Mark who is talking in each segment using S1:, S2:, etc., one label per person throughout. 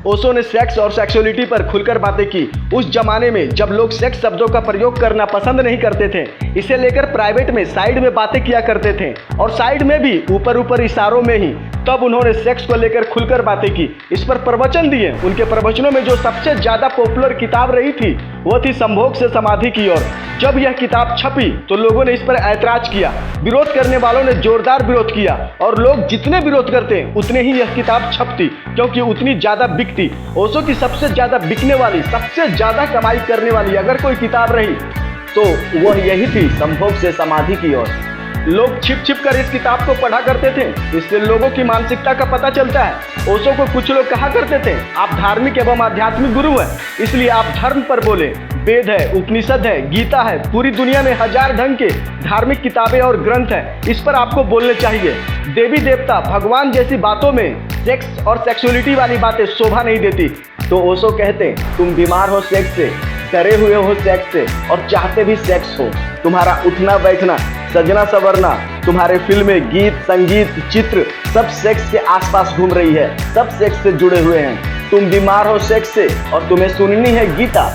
S1: ओशो ने सेक्स और सेक्सुअलिटी पर खुलकर बातें की। उस जमाने में जब लोग सेक्स शब्दों का प्रयोग करना पसंद नहीं करते थे, इसे लेकर प्राइवेट में साइड में बातें किया करते थे और साइड में भी ऊपर ऊपर इशारों में ही, तब उन्होंने सेक्स को लेकर खुलकर बातें की, इस पर प्रवचन दिए। उनके प्रवचनों में जो सबसे ज्यादा पॉपुलर किताब रही थी वो थी संभोग से समाधि की ओर। जब यह किताब छपी तो लोगों ने इस पर ऐतराज किया। विरोध करने वालों ने जोरदार विरोध किया और लोग जितने विरोध करते उतने ही यह किताब छपती, क्योंकि उतनी ज्यादा बिकती। ओशो की सबसे ज्यादा बिकने वाली, सबसे ज्यादा कमाई करने वाली अगर कोई किताब रही तो वह यही थी, संभोग से समाधि की ओर। लोग छिप छिप कर इस किताब को पढ़ा करते थे। इससे लोगों की मानसिकता का पता चलता है। ओशो को कुछ लोग कहा करते थे, आप धार्मिक एवं आध्यात्मिक गुरु हैं, इसलिए आप धर्म पर बोले। वेद है, उपनिषद है, गीता है, पूरी दुनिया में हजार ढंग के धार्मिक किताबें और ग्रंथ हैं, इस पर आपको बोलने चाहिए। देवी देवता, भगवान जैसी बातों में सेक्स और सेक्सुअलिटी वाली बातें शोभा नहीं देती। तो ओशो कहते, तुम बीमार हो सेक्स से, डरे हुए हो सेक्स से और चाहते भी सेक्स हो। तुम्हारा उठना बैठना, सजना संवरना, तुम्हारे फिल्में, गीत, संगीत, चित्र सब सेक्स के आसपास घूम रही है, सब सेक्स से जुड़े हुए हैं। तुम बीमार हो सेक्स से और तुम्हें सुननी है गीता।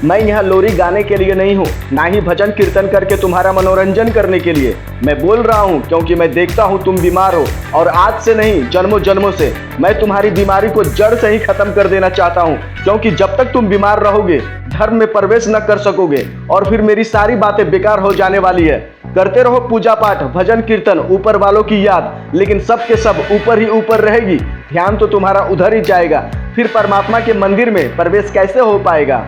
S1: मैं यहाँ लोरी गाने के लिए नहीं हूँ, ना ही भजन कीर्तन करके तुम्हारा मनोरंजन करने के लिए। मैं बोल रहा हूँ क्योंकि मैं देखता हूँ तुम बीमार हो, और आज से नहीं, जन्मों जन्मों से मैं तुम्हारी बीमारी को जड़ से ही खत्म कर देना चाहता हूँ। क्योंकि जब तक तुम बीमार रहोगे धर्म में प्रवेश न कर सकोगे और फिर मेरी सारी बातें बेकार हो जाने वाली है। करते रहो पूजा पाठ, भजन कीर्तन, ऊपर वालों की याद, लेकिन सब के सब ऊपर ही ऊपर रहेगी, ध्यान तो तुम्हारा उधर ही जाएगा। फिर परमात्मा के मंदिर में प्रवेश कैसे हो पाएगा?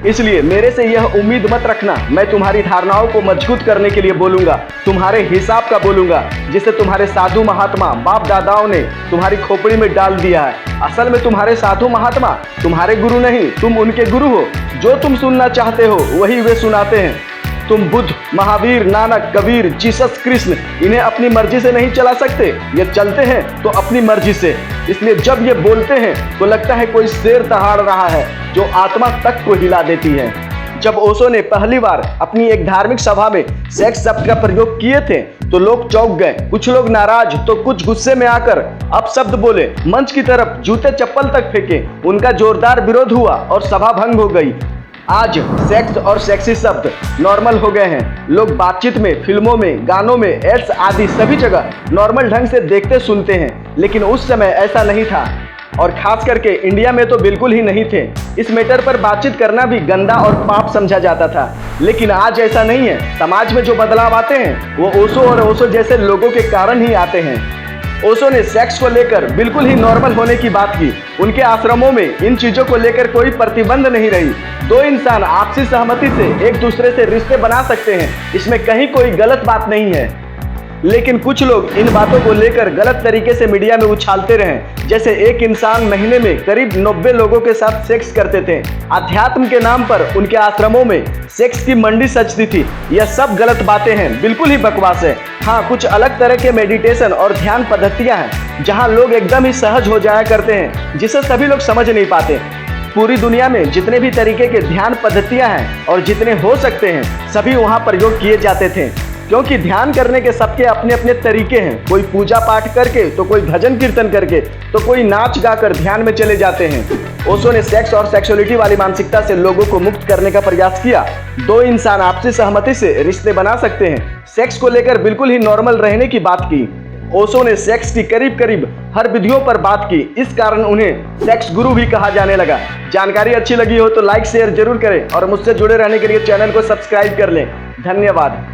S1: इसलिए मेरे से यह उम्मीद मत रखना, मैं तुम्हारी धारणाओं को मजबूत करने के लिए बोलूंगा, तुम्हारे हिसाब का बोलूंगा, जिसे तुम्हारे साधु महात्मा बाप दादाओं ने तुम्हारी खोपड़ी में डाल दिया है। असल में तुम्हारे साधु महात्मा तुम्हारे गुरु नहीं, तुम उनके गुरु हो। जो तुम सुनना चाहते हो वही वे सुनाते हैं। तुम बुद्ध, महावीर, नानक, कबीर, जीसस, कृष्ण, इन्हें अपनी मर्जी से नहीं चला सकते। ये चलते हैं तो अपनी मर्जी से। इसलिए जब ये बोलते हैं तो लगता है कोई शेर दहाड़ रहा है जो आत्मा तक को हिला देती है। जब ओशो ने पहली बार अपनी एक धार्मिक सभा में सेक्स शब्द का प्रयोग किए थे तो लोग चौंक गए। कुछ लोग नाराज तो कुछ गुस्से में आकर अपशब्द बोले, मंच की तरफ जूते चप्पल तक फेंके। उनका जोरदार विरोध हुआ और सभा भंग हो गई। आज सेक्स और सेक्सी शब्द नॉर्मल हो गए हैं। लोग बातचीत में, फिल्मों में, गानों में, एड्स आदि सभी जगह नॉर्मल ढंग से देखते सुनते हैं, लेकिन उस समय ऐसा नहीं था और खास करके इंडिया में तो बिल्कुल ही नहीं थे। इस मैटर पर बातचीत करना भी गंदा और पाप समझा जाता था, लेकिन आज ऐसा नहीं है। समाज में जो बदलाव आते हैं वो ओशो और ओशो जैसे लोगों के कारण ही आते हैं। ओशो ने सेक्स को लेकर बिल्कुल ही नॉर्मल होने की बात की। उनके आश्रमों में इन चीजों को लेकर कोई प्रतिबंध नहीं रही। दो इंसान आपसी सहमति से एक दूसरे से रिश्ते बना सकते हैं, इसमें कहीं कोई गलत बात नहीं है। लेकिन कुछ लोग इन बातों को लेकर गलत तरीके से मीडिया में उछालते रहे। जैसे एक इंसान महीने में करीब 90 लोगों के साथ सेक्स करते थे। अध्यात्म के नाम पर उनके आश्रमों में सेक्स की मंडी सजती थी। यह सब गलत बातें हैं, बिल्कुल ही बकवास है। हाँ, कुछ अलग तरह के मेडिटेशन और ध्यान पद्धतियां हैं जहां लोग एकदम ही सहज हो जाया करते हैं, जिसे सभी लोग समझ नहीं पाते। पूरी दुनिया में जितने भी तरीके के ध्यान पद्धतियां हैं और जितने हो सकते हैं सभी वहां प्रयोग किए जाते थे, क्योंकि ध्यान करने के सबके अपने अपने तरीके हैं। कोई पूजा पाठ करके, तो कोई भजन कीर्तन करके, तो कोई नाच गाकर ध्यान में चले जाते हैं। ओशो ने सेक्स और सेक्सुअलिटी वाली मानसिकता से लोगों को मुक्त करने का प्रयास किया। दो इंसान आपसी सहमति से रिश्ते बना सकते हैं। सेक्स को लेकर बिल्कुल ही नॉर्मल रहने की बात की। ओशो ने सेक्स की करीब करीब हर विधियों पर बात की, इस कारण उन्हें सेक्स गुरु भी कहा जाने लगा। जानकारी अच्छी लगी हो तो लाइक शेयर जरूर करें और मुझसे जुड़े रहने के लिए चैनल को सब्सक्राइब कर लें। धन्यवाद।